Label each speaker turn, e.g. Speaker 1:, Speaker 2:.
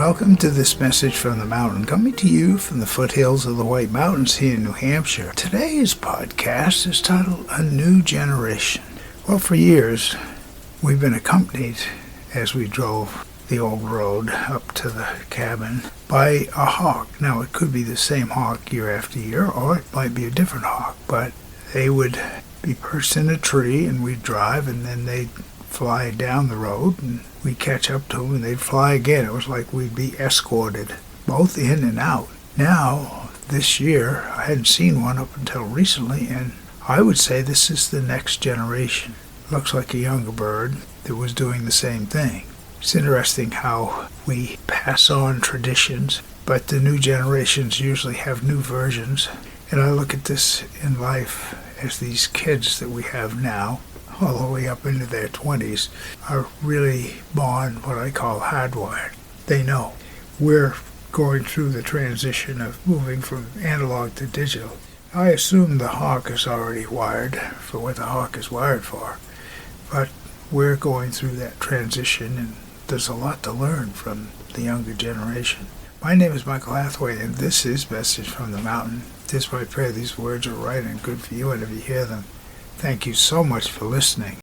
Speaker 1: Welcome to this message from the mountain, coming to you from the foothills of the White Mountains here in New Hampshire. Today's podcast is titled A New Generation. Well, for years, we've been accompanied as we drove the old road up to the cabin by a hawk. Now, it could be the same hawk year after year, or it might be a different hawk, but they would be perched in a tree and we'd drive, and then they'd fly down the road and we'd catch up to them and they'd fly again. It was like we'd be escorted both in and out. Now, this year, I hadn't seen one up until recently, and I would say this is the next generation. Looks like a younger bird that was doing the same thing. It's interesting how we pass on traditions, but the new generations usually have new versions. And I look at this in life as these kids that we have now, all the way up into their 20s, are really born what I call hardwired. They know. We're going through the transition of moving from analog to digital. I assume the hawk is already wired for what the hawk is wired for, but we're going through that transition, and there's a lot to learn from the younger generation. My name is Michael Hathaway, and this is Message from the Mountain. It is my prayer these words are right and good for you, and if you hear them, thank you so much for listening.